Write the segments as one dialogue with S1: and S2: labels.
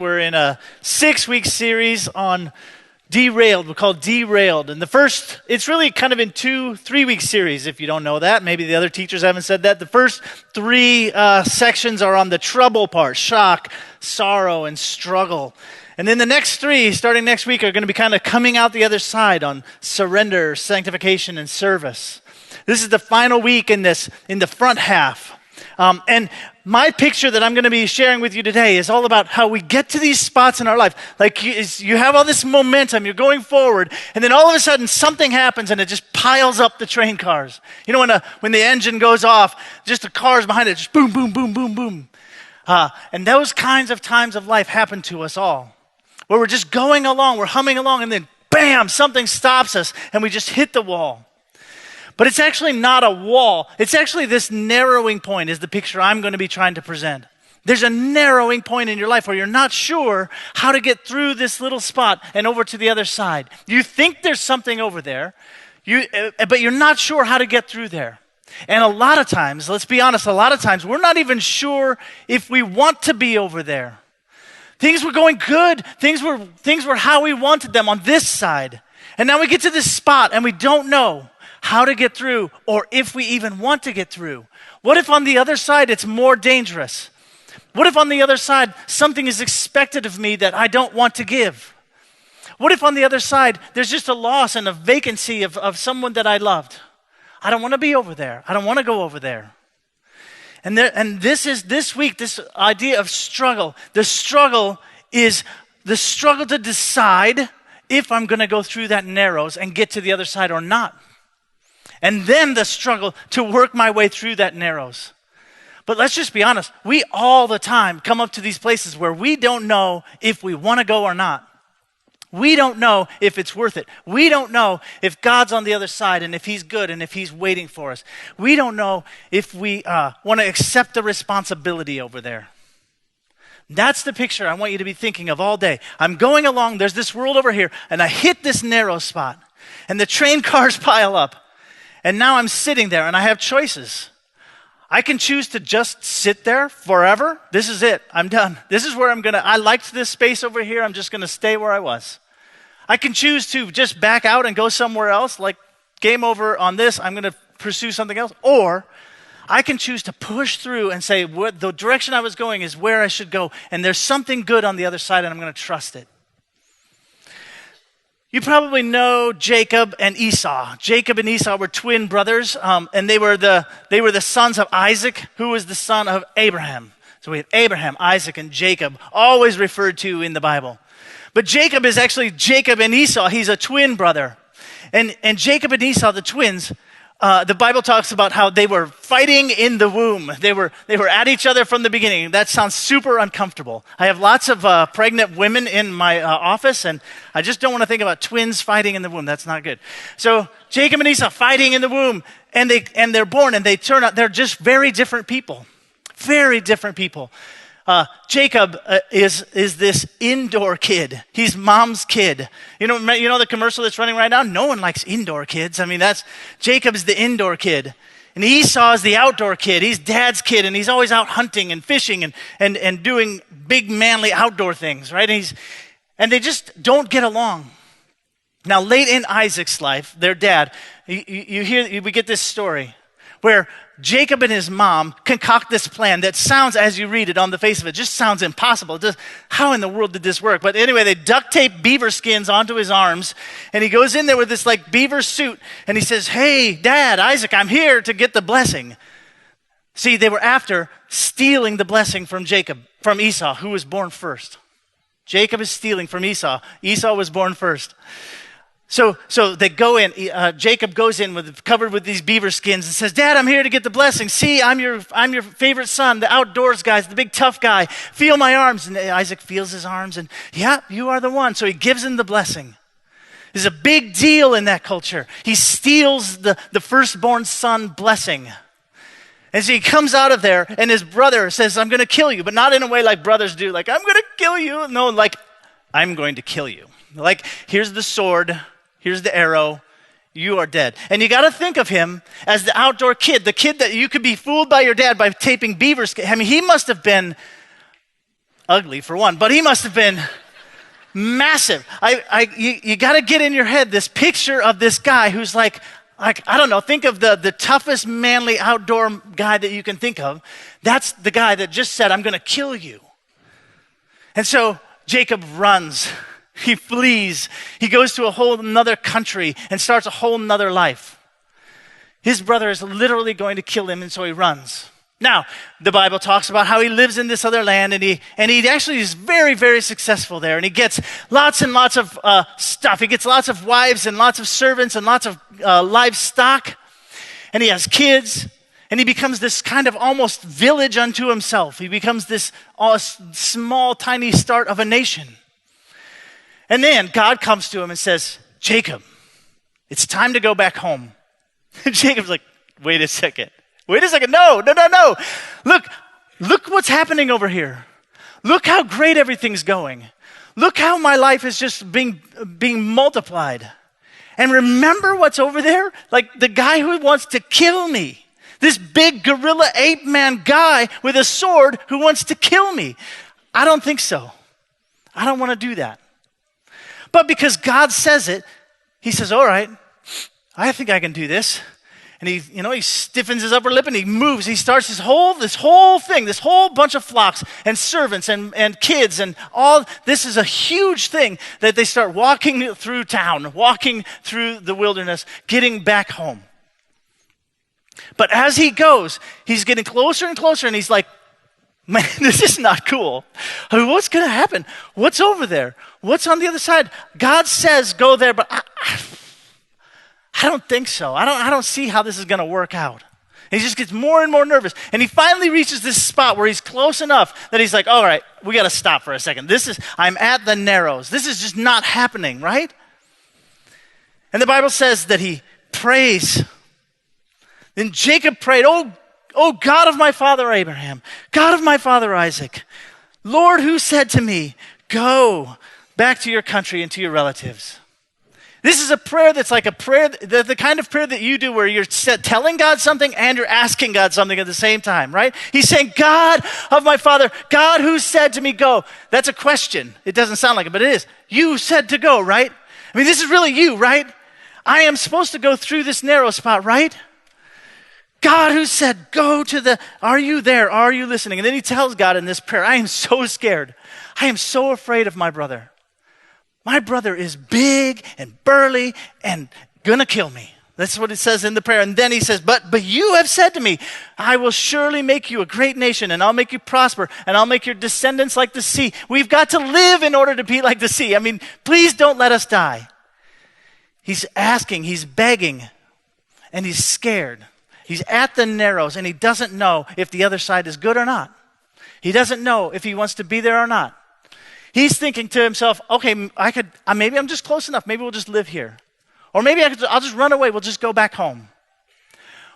S1: We're in a 6-week series on Derailed. We're called Derailed. And it's really kind of in 3-week series, if you don't know that. Maybe the other teachers haven't said that. The first 3 sections are on the trouble part: shock, sorrow, and struggle. And then the next 3, starting next week, are going to be kind of coming out the other side on surrender, sanctification, and service. This is the final week in the front half. And my picture that I'm going to be sharing with you today is all about how we get to these spots in our life. Like you have all this momentum, you're going forward, and then all of a sudden something happens and it just piles up the train cars. You know, when the engine goes off, just the cars behind it, just boom, boom, boom, boom, boom. And those kinds of times of life happen to us all, where we're just going along, we're humming along, and then bam, something stops us, and we just hit the wall. But it's actually not a wall. It's actually this narrowing point is the picture I'm going to be trying to present. There's a narrowing point in your life where you're not sure how to get through this little spot and over to the other side. You think there's something over there, but you're not sure how to get through there. And a lot of times, let's be honest, we're not even sure if we want to be over there. Things were going good. Things were how we wanted them on this side. And now we get to this spot and we don't know how to get through, or if we even want to get through. What if on the other side it's more dangerous? What if on the other side something is expected of me that I don't want to give? What if on the other side there's just a loss and a vacancy of someone that I loved? I don't want to be over there. I don't want to go over there. And this week, this idea of struggle. The struggle is the struggle to decide if I'm going to go through that narrows and get to the other side or not. And then the struggle to work my way through that narrows. But let's just be honest. We all the time come up to these places where we don't know if we want to go or not. We don't know if it's worth it. We don't know if God's on the other side and if he's good and if he's waiting for us. We don't know if we want to accept the responsibility over there. That's the picture I want you to be thinking of all day. I'm going along, there's this world over here, and I hit this narrow spot, and the train cars pile up. And now I'm sitting there and I have choices. I can choose to just sit there forever. This is it. I'm done. This is where I liked this space over here. I'm just going to stay where I was. I can choose to just back out and go somewhere else, like game over on this. I'm going to pursue something else. Or I can choose to push through and say, the direction I was going is where I should go. And there's something good on the other side and I'm going to trust it. You probably know Jacob and Esau. Jacob and Esau were twin brothers, and they were the sons of Isaac, who was the son of Abraham. So we have Abraham, Isaac, and Jacob, always referred to in the Bible. But Jacob is actually Jacob and Esau. He's a twin brother. And Jacob and Esau, the twins, the Bible talks about how they were fighting in the womb. They were at each other from the beginning. That sounds super uncomfortable. I have lots of pregnant women in my office, and I just don't want to think about twins fighting in the womb. That's not good. So Jacob and Esau fighting in the womb, and they're born, and they turn out they're just very different people. Very different people. Jacob is this indoor kid. He's mom's kid. You know the commercial that's running right now? No one likes indoor kids. I mean, Jacob's the indoor kid. And Esau is the outdoor kid. He's dad's kid, and he's always out hunting and fishing and doing big manly outdoor things, right? And they just don't get along. Now, late in Isaac's life, their dad, we get this story where Jacob and his mom concoct this plan that sounds, as you read it on the face of it, just sounds impossible. How in the world did this work? But anyway, they duct tape beaver skins onto his arms, and he goes in there with this like beaver suit, and he says, "Hey, Dad, Isaac, I'm here to get the blessing." See, they were after stealing the blessing from Esau, who was born first. Jacob is stealing from Esau. Esau was born first. So they go in. Jacob goes in covered with these beaver skins and says, "Dad, I'm here to get the blessing. See, I'm your favorite son, the outdoors guy, the big tough guy. Feel my arms." And Isaac feels his arms, and yeah, you are the one. So he gives him the blessing. There's a big deal in that culture. He steals the firstborn son blessing. And so he comes out of there, and his brother says, "I'm going to kill you," but not in a way like brothers do, like, "I'm going to kill you." No, like, "I'm going to kill you." Like, here's the sword. Here's the arrow. You are dead. And you got to think of him as the outdoor kid, the kid that you could be fooled by your dad by taping beaver skins. I mean, he must have been ugly for one, but he must have been massive. You got to get in your head this picture of this guy who's like, I don't know, think of the toughest manly outdoor guy that you can think of. That's the guy that just said, I'm going to kill you. And so Jacob runs. He flees. He goes to a whole another country and starts a whole nother life. His brother is literally going to kill him, and so he runs. Now, the Bible talks about how he lives in this other land, and he actually is very, very successful there, and he gets lots and lots of stuff. He gets lots of wives and lots of servants and lots of livestock, and he has kids, and he becomes this kind of almost village unto himself. He becomes this small, tiny start of a nation. And then God comes to him and says, Jacob, it's time to go back home. And Jacob's like, wait a second. No. Look what's happening over here. Look how great everything's going. Look how my life is just being multiplied. And remember what's over there? Like the guy who wants to kill me. This big gorilla ape man guy with a sword who wants to kill me. I don't think so. I don't want to do that. But because God says it, he says, all right, I think I can do this. And he stiffens his upper lip and he moves. He starts this whole thing, this whole bunch of flocks and servants and kids and all. This is a huge thing that they start walking through town, walking through the wilderness, getting back home. But as he goes, he's getting closer and closer, and he's like, man, this is not cool. I mean, what's going to happen? What's over there? What's on the other side? God says go there, but I don't think so. I don't see how this is going to work out. And he just gets more and more nervous. And he finally reaches this spot where he's close enough that he's like, all right, we got to stop for a second. I'm at the Narrows. This is just not happening, right? And the Bible says that he prays. Then Jacob prayed, oh God of my father Abraham, God of my father Isaac, Lord, who said to me, go back to your country and to your relatives. This is a prayer that's like a prayer, the kind of prayer that you do where you're telling God something and you're asking God something at the same time, right? He's saying, God of my father, God who said to me, go. That's a question. It doesn't sound like it, but it is. You said to go, right? I mean, this is really you, right? I am supposed to go through this narrow spot, right? God who said, are you there? Are you listening? And then he tells God in this prayer, I am so scared. I am so afraid of my brother. My brother is big and burly and gonna kill me. That's what it says in the prayer. And then he says, but you have said to me, I will surely make you a great nation, and I'll make you prosper, and I'll make your descendants like the sea. We've got to live in order to be like the sea. I mean, please don't let us die. He's asking, he's begging, and he's scared. He's at the Narrows, and he doesn't know if the other side is good or not. He doesn't know if he wants to be there or not. He's thinking to himself, okay, maybe I'm just close enough. Maybe we'll just live here. Or maybe I'll just run away. We'll just go back home.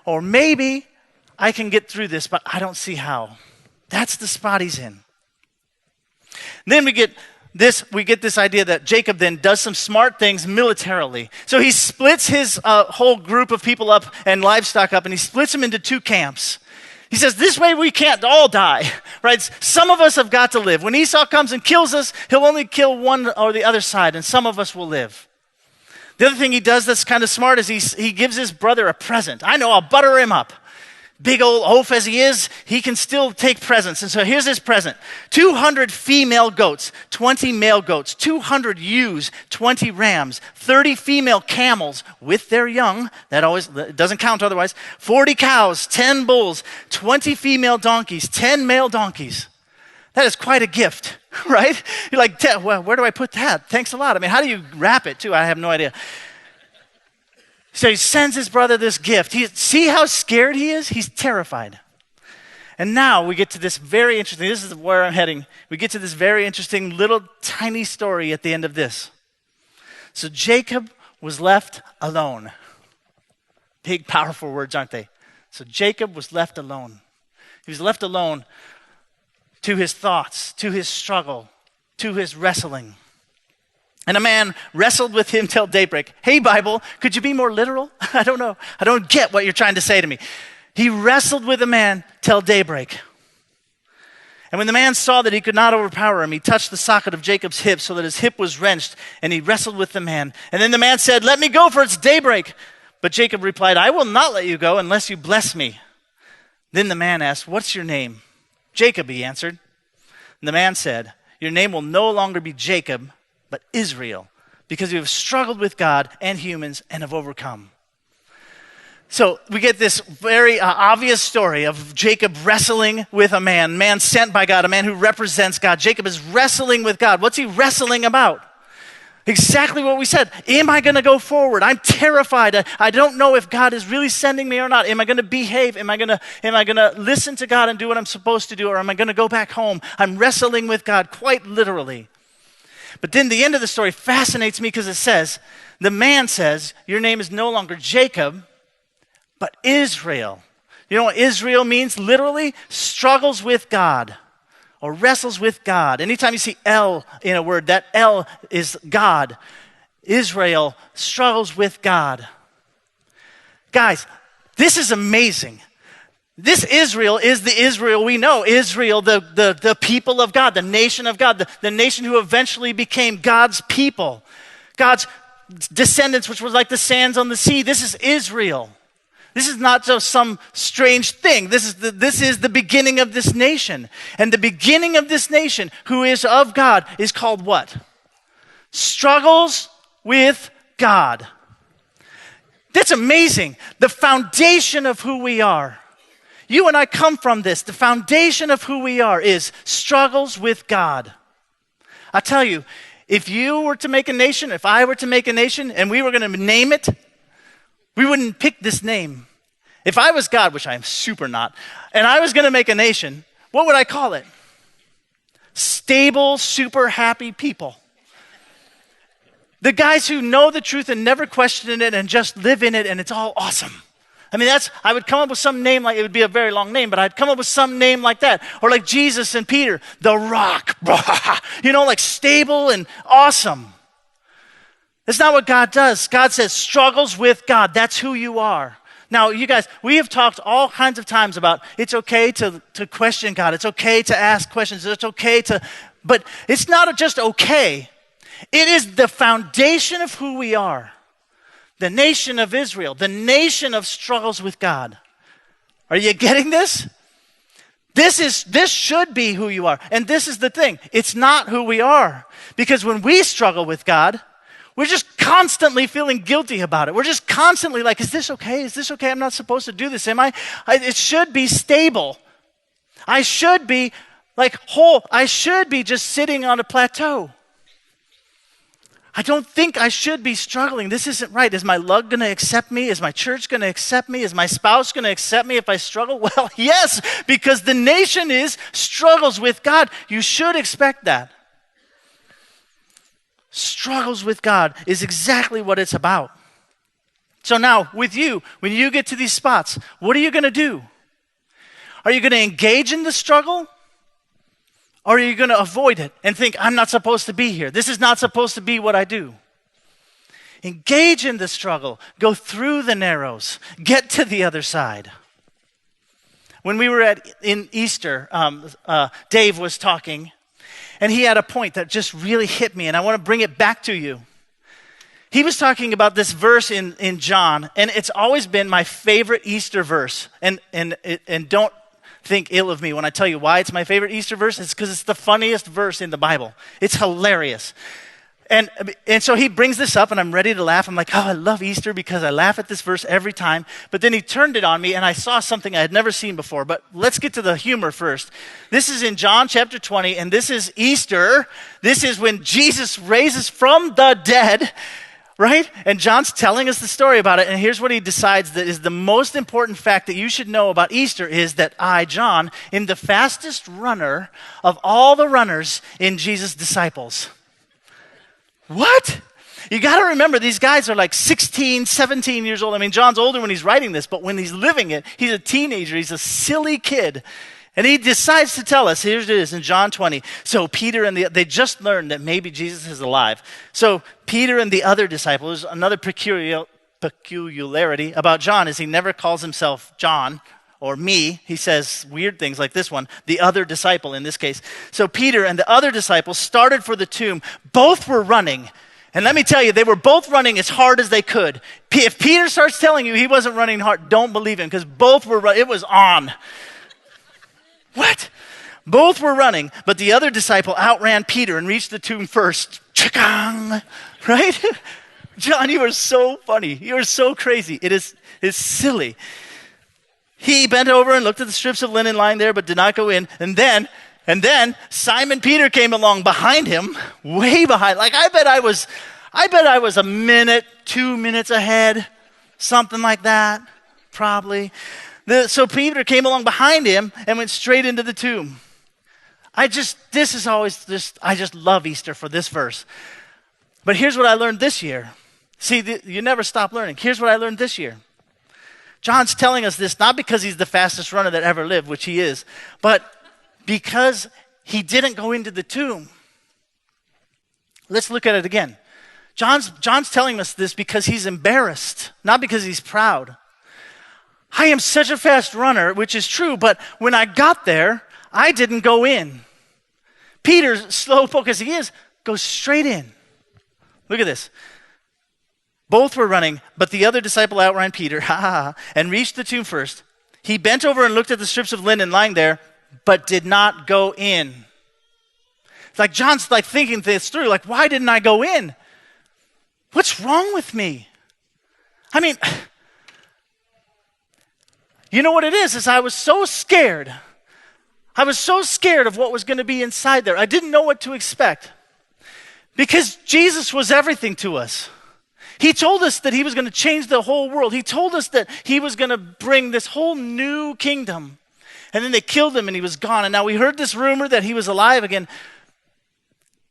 S1: Or maybe I can get through this, but I don't see how. That's the spot he's in. Then we get this idea that Jacob then does some smart things militarily. So he splits his whole group of people up and livestock up, and he splits them into two camps. He says, this way we can't all die, right? Some of us have got to live. When Esau comes and kills us, he'll only kill one or the other side, and some of us will live. The other thing he does that's kind of smart is he gives his brother a present. I know, I'll butter him up. Big old oaf as he is, he can still take presents. And so here's his present. 200 female goats, 20 male goats, 200 ewes, 20 rams, 30 female camels with their young, that doesn't count otherwise, 40 cows, 10 bulls, 20 female donkeys, 10 male donkeys. That is quite a gift, right? You're like, well, where do I put that? Thanks a lot. I mean, how do you wrap it too? I have no idea. So he sends his brother this gift. See how scared he is? He's terrified. And now we get to this very interesting, this is where I'm heading. We get to this very interesting little tiny story at the end of this. So Jacob was left alone. Big, powerful words, aren't they? So Jacob was left alone. He was left alone to his thoughts, to his struggle, to his wrestling. And a man wrestled with him till daybreak. Hey, Bible, could you be more literal? I don't know. I don't get what you're trying to say to me. He wrestled with a man till daybreak. And when the man saw that he could not overpower him, he touched the socket of Jacob's hip so that his hip was wrenched, and he wrestled with the man. And then the man said, "Let me go, for it's daybreak." But Jacob replied, "I will not let you go unless you bless me." Then the man asked, "What's your name?" "Jacob," he answered. And the man said, "Your name will no longer be Jacob, but Israel, because you have struggled with God and humans and have overcome." So we get this very obvious story of Jacob wrestling with a man sent by God, a man who represents God. Jacob is wrestling with God. What's he wrestling about? Exactly what we said. Am I going to go forward? I'm terrified. I don't know if God is really sending me or not. Am I going to behave? Am I going to listen to God and do what I'm supposed to do, or am I going to go back home? I'm wrestling with God quite literally. But then the end of the story fascinates me because it says, the man says, "Your name is no longer Jacob, but Israel." You know what Israel means? Literally, struggles with God or wrestles with God. Anytime you see El in a word, that El is God. Israel struggles with God. Guys, this is amazing. This Israel is the Israel we know. Israel, the people of God, the nation of God, the nation who eventually became God's people. God's descendants, which was like the sands on the sea. This is Israel. This is not just some strange thing. This is the beginning of this nation. And the beginning of this nation, who is of God, is called what? Struggles with God. That's amazing. The foundation of who we are. You and I come from this. The foundation of who we are is struggles with God. I tell you, if you were to make a nation, if I were to make a nation, and we were going to name it, we wouldn't pick this name. If I was God, which I am super not, and I was going to make a nation, what would I call it? Stable, super happy people. The guys who know the truth and never question it and just live in it, and it's all awesome. I mean, I would come up with some name, like it would be a very long name, but I'd come up with some name like that. Or like Jesus and Peter, the rock. You know, like stable and awesome. That's not what God does. God says struggles with God. That's who you are. Now, you guys, we have talked all kinds of times about it's okay to question God. It's okay to ask questions. It's okay but it's not just okay. It is the foundation of who we are. The nation of Israel, the nation of struggles with God. Are you getting this? This should be who you are. And this is the thing. It's not who we are. Because when we struggle with God, we're just constantly feeling guilty about it. We're just constantly like, is this okay? Is this okay? I'm not supposed to do this, am I? It should be stable. I should be like whole. I should be just sitting on a plateau. I don't think I should be struggling. This isn't right. Is my luck going to accept me? Is my church going to accept me? Is my spouse going to accept me if I struggle? Well, yes, because the nation struggles with God. You should expect that. Struggles with God is exactly what it's about. So now, with you, when you get to these spots, what are you going to do? Are you going to engage in the struggle? Or are you going to avoid it and think, I'm not supposed to be here? This is not supposed to be what I do. Engage in the struggle. Go through the narrows. Get to the other side. When we were in Easter, Dave was talking, and he had a point that just really hit me, and I want to bring it back to you. He was talking about this verse in John, and it's always been my favorite Easter verse. And don't think ill of me when I tell you why it's my favorite Easter verse. It's because it's the funniest verse in the Bible. It's hilarious. And so he brings this up, and I'm ready to laugh. I'm like, oh, I love Easter because I laugh at this verse every time. But then he turned it on me, and I saw something I had never seen before. But let's get to the humor first. This is in John chapter 20, and this is Easter. This is when Jesus raises from the dead, right? And John's telling us the story about it, and here's what he decides that is the most important fact that you should know about Easter is that I, John, am the fastest runner of all the runners in Jesus' disciples. What? You got to remember, these guys are like 16, 17 years old. I mean, John's older when he's writing this, but when he's living it, he's a teenager. He's a silly kid. And he decides to tell us, here it is in John 20. So Peter and they just learned that maybe Jesus is alive. So Peter and the other disciples, another peculiarity about John is he never calls himself John or me. He says weird things like this one, the other disciple in this case. So Peter and the other disciple started for the tomb. Both were running. And let me tell you, they were both running as hard as they could. If Peter starts telling you he wasn't running hard, don't believe him, because both were running. It was on. What? Both were running, but the other disciple outran Peter and reached the tomb first. Chakang! Right? John, you are so funny. You are so crazy. It's silly. He bent over and looked at the strips of linen lying there, but did not go in. And then Simon Peter came along behind him, way behind. Like I bet I was a minute, 2 minutes ahead, something like that, probably. So Peter came along behind him and went straight into the tomb. I just love Easter for this verse. But here's what I learned this year. See, you never stop learning. Here's what I learned this year. John's telling us this not because he's the fastest runner that ever lived, which he is, but because he didn't go into the tomb. Let's look at it again. John's telling us this because he's embarrassed, not because he's proud. I am such a fast runner, which is true, but when I got there, I didn't go in. Peter, slowpoke as he is, goes straight in. Look at this. Both were running, but the other disciple outran Peter, and reached the tomb first. He bent over and looked at the strips of linen lying there, but did not go in. It's like John's like thinking this through, like, why didn't I go in? What's wrong with me? I mean, you know what it is I was so scared. I was so scared of what was going to be inside there. I didn't know what to expect. Because Jesus was everything to us. He told us that he was going to change the whole world. He told us that he was going to bring this whole new kingdom. And then they killed him and he was gone. And now we heard this rumor that he was alive again.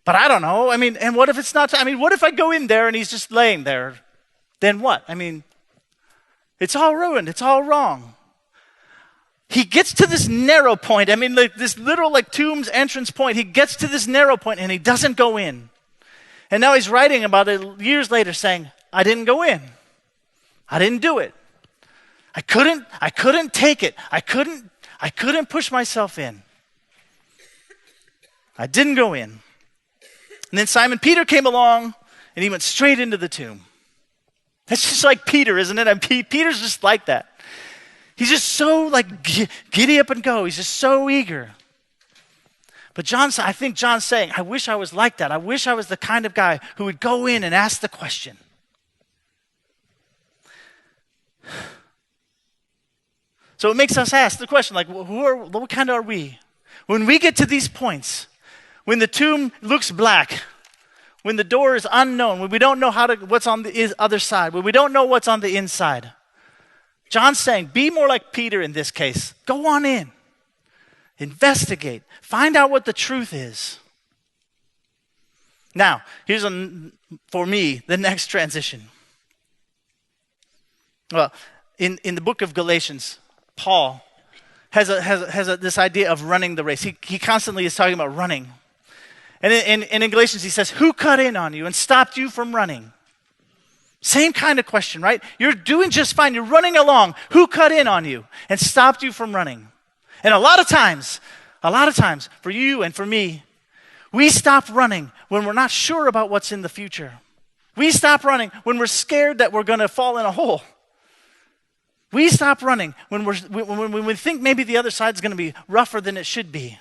S1: But I don't know. I mean, and what if it's not? What if I go in there and he's just laying there? Then what? It's all ruined. It's all wrong. He gets to this narrow point. This little tomb's entrance point. He gets to this narrow point and he doesn't go in. And now he's writing about it years later saying, I didn't go in. I didn't do it. I couldn't take it. I couldn't push myself in. I didn't go in. And then Simon Peter came along and he went straight into the tomb. That's just like Peter, isn't it? Peter's just like that. He's just so giddy up and go. He's just so eager. But I think John's saying, I wish I was like that. I wish I was the kind of guy who would go in and ask the question. So it makes us ask the question, what kind are we? When we get to these points, when the tomb looks black, when the door is unknown, when we don't know what's on the other side, when we don't know what's on the inside, John's saying, be more like Peter in this case. Go on in. Investigate. Find out what the truth is. Now, here's for me, the next transition. Well, in the book of Galatians, Paul has this idea of running the race. He constantly is talking about running. And in Galatians, he says, who cut in on you and stopped you from running? Same kind of question, right? You're doing just fine. You're running along. Who cut in on you and stopped you from running? And a lot of times, for you and for me, we stop running when we're not sure about what's in the future. We stop running when we're scared that we're going to fall in a hole. We stop running when we think maybe the other side's going to be rougher than it should be.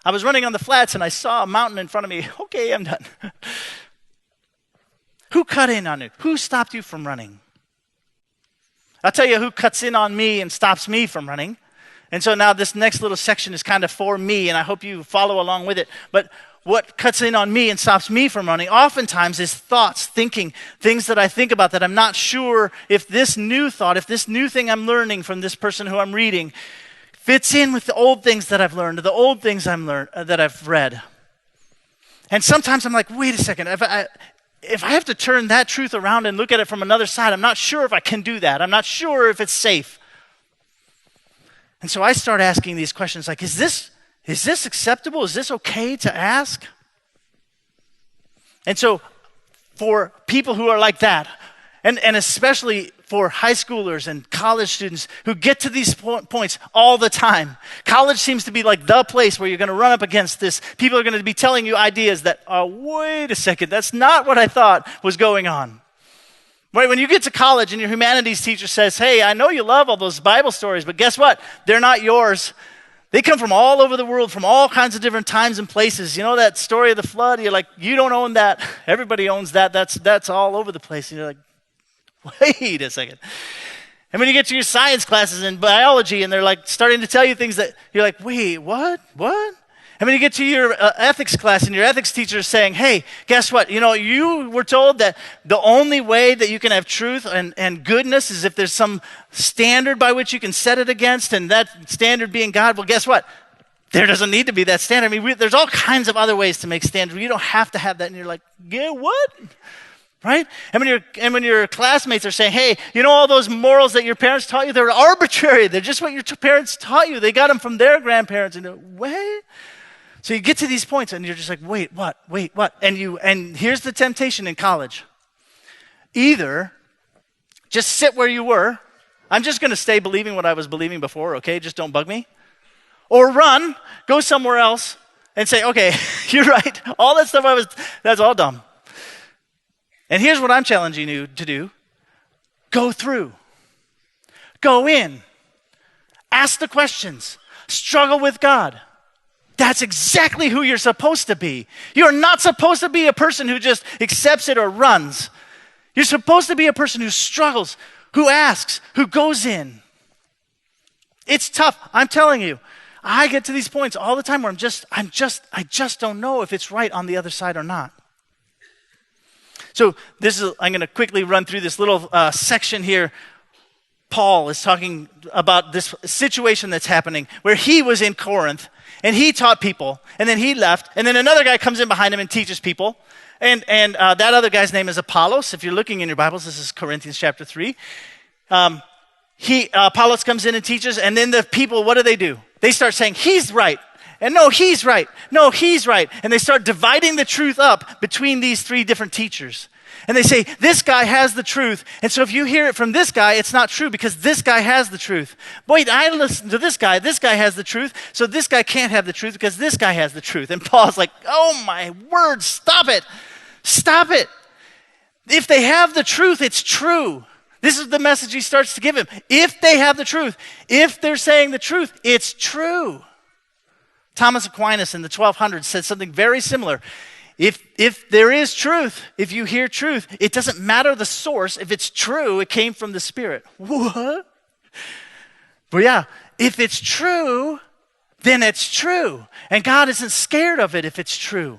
S1: I was running on the flats and I saw a mountain in front of me. Okay, I'm done. Who cut in on you? Who stopped you from running? I'll tell you who cuts in on me and stops me from running. And so now this next little section is kind of for me, and I hope you follow along with it. But what cuts in on me and stops me from running oftentimes is thoughts, thinking, things that I think about that I'm not sure if this new thought, if this new thing I'm learning from this person who I'm reading fits in with the old things that I've learned, or the old things that I've read. And sometimes I'm like, wait a second, if I have to turn that truth around and look at it from another side, I'm not sure if I can do that. I'm not sure if it's safe. And so I start asking these questions like, is this acceptable? Is this okay to ask? And so for people who are like that, and especially for high schoolers and college students who get to these points all the time. College seems to be like the place where you're going to run up against this. People are going to be telling you ideas that, wait a second, that's not what I thought was going on. Right? When you get to college and your humanities teacher says, hey, I know you love all those Bible stories, but guess what? They're not yours. They come from all over the world, from all kinds of different times and places. You know that story of the flood? You're like, you don't own that. Everybody owns that. That's all over the place. And you're like, wait a second. And when you get to your science classes in biology and they're like starting to tell you things that you're like, wait, what? And when you get to your ethics class and your ethics teacher is saying, hey, guess what? You know, you were told that the only way that you can have truth and goodness is if there's some standard by which you can set it against, and that standard being God. Well, guess what? There doesn't need to be that standard. I mean, there's all kinds of other ways to make standards. You don't have to have that. And you're like, yeah, what? Right? And when your classmates are saying, hey, you know all those morals that your parents taught you, they're arbitrary. They're just what your parents taught you. They got them from their grandparents. And you're like, wait. So you get to these points and you're just like, wait, what? And here's the temptation in college. Either just sit where you were. I'm just going to stay believing what I was believing before, okay? Just don't bug me. Or run, go somewhere else and say, okay, you're right. All that stuff that's all dumb. And here's what I'm challenging you to do. Go through. Go in. Ask the questions. Struggle with God. That's exactly who you're supposed to be. You're not supposed to be a person who just accepts it or runs. You're supposed to be a person who struggles, who asks, who goes in. It's tough. I'm telling you. I get to these points all the time where I just don't know if it's right on the other side or not. So I'm going to quickly run through this little section here. Paul is talking about this situation that's happening where he was in Corinth and he taught people, and then he left, and then another guy comes in behind him and teaches people, and that other guy's name is Apollos. If you're looking in your Bibles, this is Corinthians chapter 3. Apollos comes in and teaches, and then the people, what do? They start saying, he's right, and no, he's right, no, he's right, and they start dividing the truth up between these three different teachers. And they say, this guy has the truth. And so if you hear it from this guy, it's not true because this guy has the truth. Wait, I listen to this guy has the truth. So this guy can't have the truth because this guy has the truth. And Paul's like, oh my word, stop it. Stop it. If they have the truth, it's true. This is the message he starts to give him. If they have the truth, if they're saying the truth, it's true. Thomas Aquinas in the 1200s said something very similar. If there is truth, if you hear truth, it doesn't matter the source. If it's true, it came from the Spirit. What? Well, yeah, if it's true, then it's true. And God isn't scared of it if it's true.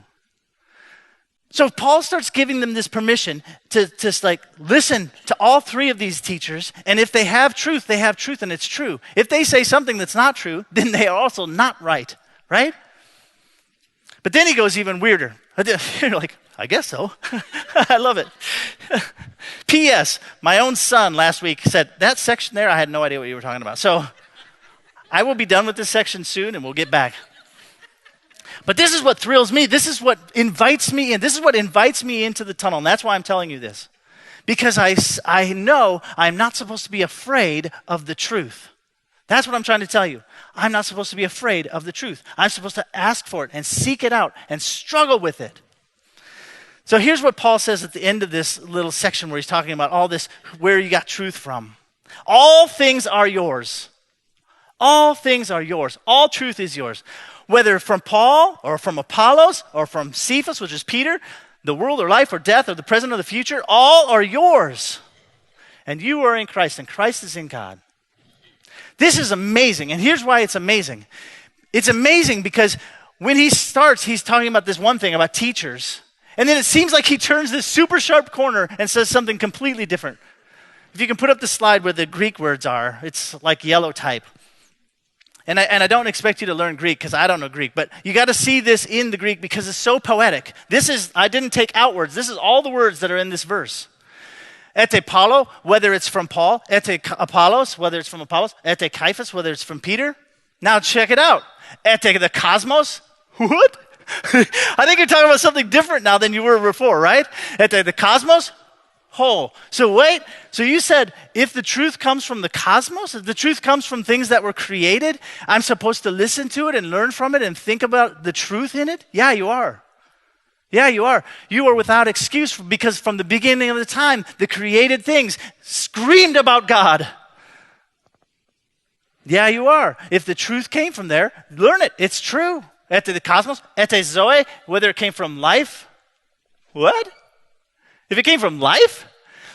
S1: So Paul starts giving them this permission to just like listen to all three of these teachers. And if they have truth and it's true. If they say something that's not true, then they are also not right? But then he goes even weirder. You're like, I guess so. I love it. P.S. My own son last week said, that section there, I had no idea what you were talking about. So I will be done with this section soon and we'll get back. But this is what thrills me. This is what invites me in. This is what invites me into the tunnel. And that's why I'm telling you this. Because I know I'm not supposed to be afraid of the truth. That's what I'm trying to tell you. I'm not supposed to be afraid of the truth. I'm supposed to ask for it and seek it out and struggle with it. So here's what Paul says at the end of this little section where he's talking about all this, where you got truth from. All things are yours. All things are yours. All truth is yours. Whether from Paul or from Apollos or from Cephas, which is Peter, the world or life or death or the present or the future, all are yours. And you are in Christ and Christ is in God. This is amazing, and here's why it's amazing. It's amazing because when he starts, he's talking about this one thing, about teachers, and then it seems like he turns this super sharp corner and says something completely different. If you can put up the slide where the Greek words are, it's like yellow type. And I don't expect you to learn Greek because I don't know Greek, but you got to see this in the Greek because it's so poetic. I didn't take outwards. This is all the words that are in this verse. Ete Paulo, whether it's from Paul. Ete Apollos, whether it's from Apollos. Ete Cephas, whether it's from Peter. Now check it out. Ete the cosmos. What? I think you're talking about something different now than you were before, right? Ete the cosmos. whole. So wait, so you said if the truth comes from the cosmos, if the truth comes from things that were created, I'm supposed to listen to it and learn from it and think about the truth in it? Yeah, you are. Yeah, you are. You are without excuse because from the beginning of the time, the created things screamed about God. Yeah, you are. If the truth came from there, learn it. It's true. Ete the cosmos, ete zoe, whether it came from life. What? If it came from life?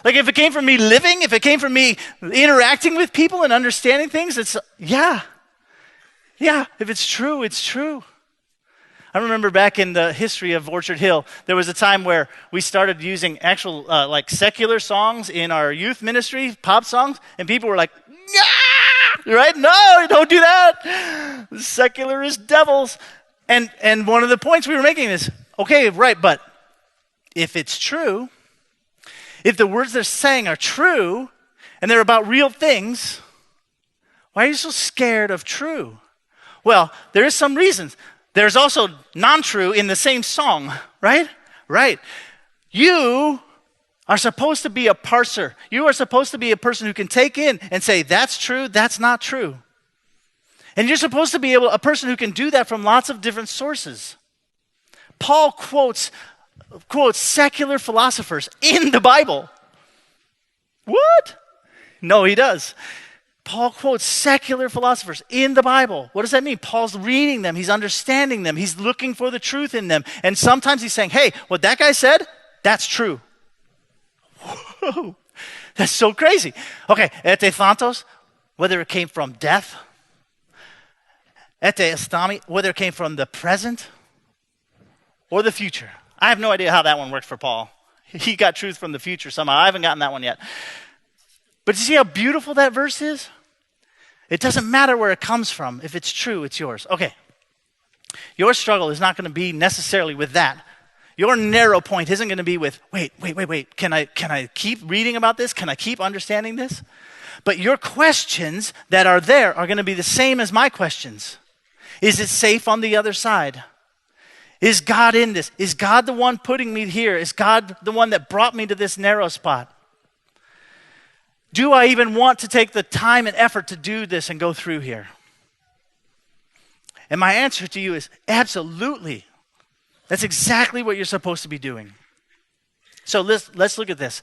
S1: Like if it came from me living, if it came from me interacting with people and understanding things, it's, yeah. Yeah, if it's true, it's true. I remember back in the history of Orchard Hill, there was a time where we started using actual like secular songs in our youth ministry, pop songs, and people were like, "Yeah!" Right? No, don't do that. Secular is devils. And one of the points we were making is, okay, right, but if it's true, if the words they're saying are true, and they're about real things, why are you so scared of true? Well, there is some reasons. There's also non-true in the same song, right? Right. You are supposed to be a parser. You are supposed to be a person who can take in and say, that's true, that's not true. And you're supposed to be a person who can do that from lots of different sources. Paul quotes secular philosophers in the Bible. What? No, he does. Paul quotes secular philosophers in the Bible. What does that mean? Paul's reading them. He's understanding them. He's looking for the truth in them. And sometimes he's saying, hey, what that guy said, that's true. Whoa, that's so crazy. Okay, ete thantos, whether it came from death. Ete estami, whether it came from the present or the future. I have no idea how that one worked for Paul. He got truth from the future somehow. I haven't gotten that one yet. But you see how beautiful that verse is? It doesn't matter where it comes from. If it's true, it's yours. Okay. Your struggle is not going to be necessarily with that. Your narrow point isn't going to be with, wait. Can I keep reading about this? Can I keep understanding this? But your questions that are there are going to be the same as my questions. Is it safe on the other side? Is God in this? Is God the one putting me here? Is God the one that brought me to this narrow spot? Do I even want to take the time and effort to do this and go through here? And my answer to you is absolutely. That's exactly what you're supposed to be doing. So let's look at this.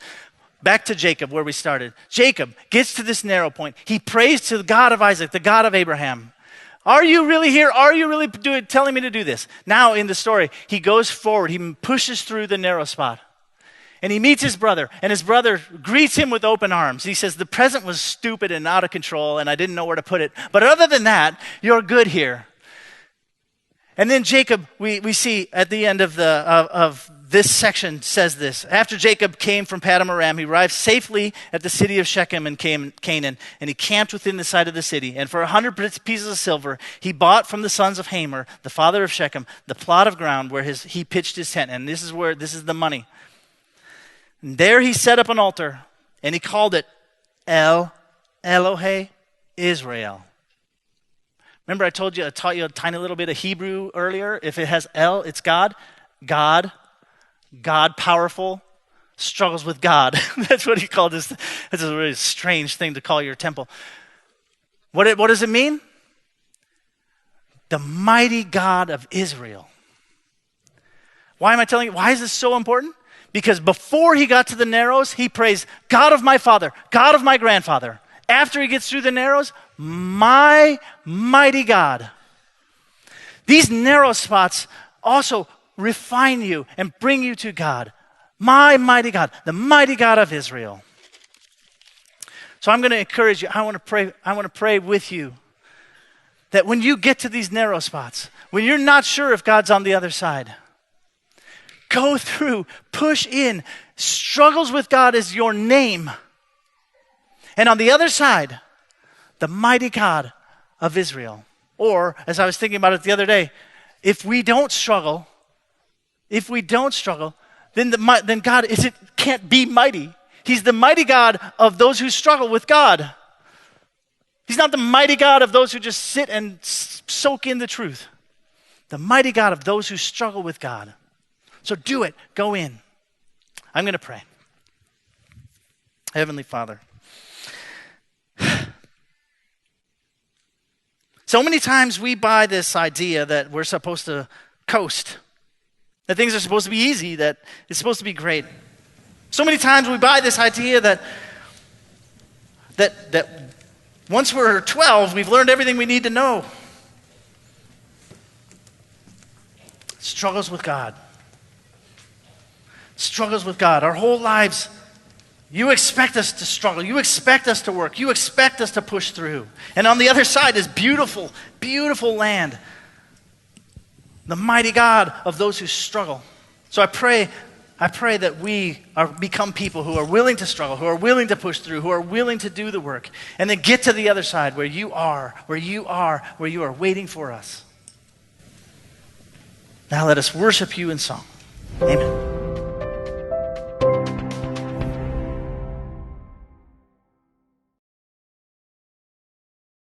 S1: Back to Jacob, where we started. Jacob gets to this narrow point. He prays to the God of Isaac, the God of Abraham. Are you really here? Are you really telling me to do this? Now in the story, he goes forward. He pushes through the narrow spot. And he meets his brother, and his brother greets him with open arms. He says, the present was stupid and out of control, and I didn't know where to put it. But other than that, you're good here. And then Jacob, we see at the end of this section says this. After Jacob came from Paddan Aram, he arrived safely at the city of Shechem in Canaan, and he camped within the side of the city. And for 100 pieces of silver, he bought from the sons of Hamor, the father of Shechem, the plot of ground where he pitched his tent. And this is the money. And there he set up an altar, and he called it El Elohe Israel. Remember I taught you a tiny little bit of Hebrew earlier? If it has El, it's God. God powerful, struggles with God. That's what he called this. That's a really strange thing to call your temple. What does it mean? The mighty God of Israel. Why am I telling you? Why is this so important? Because before he got to the narrows, he prays, God of my father, God of my grandfather. After he gets through the narrows, my mighty God. These narrow spots also refine you and bring you to God. My mighty God, the mighty God of Israel. So I'm going to encourage you. I want to pray with you that when you get to these narrow spots, when you're not sure if God's on the other side, go through, push in. Struggles with God is your name. And on the other side, the mighty God of Israel. Or, as I was thinking about it the other day, if we don't struggle, then God can't be mighty. He's the mighty God of those who struggle with God. He's not the mighty God of those who just sit and soak in the truth. The mighty God of those who struggle with God. So do it. Go in. I'm going to pray. Heavenly Father, so many times we buy this idea that we're supposed to coast, that things are supposed to be easy, that it's supposed to be great. So many times we buy this idea that once we're 12, we've learned everything we need to know. Struggles with God. Struggles with God. Our whole lives, you expect us to struggle. You expect us to work. You expect us to push through. And on the other side is beautiful, beautiful land. The mighty God of those who struggle. So I pray that we become people who are willing to struggle, who are willing to push through, who are willing to do the work, and then get to the other side where you are waiting for us. Now let us worship you in song. Amen.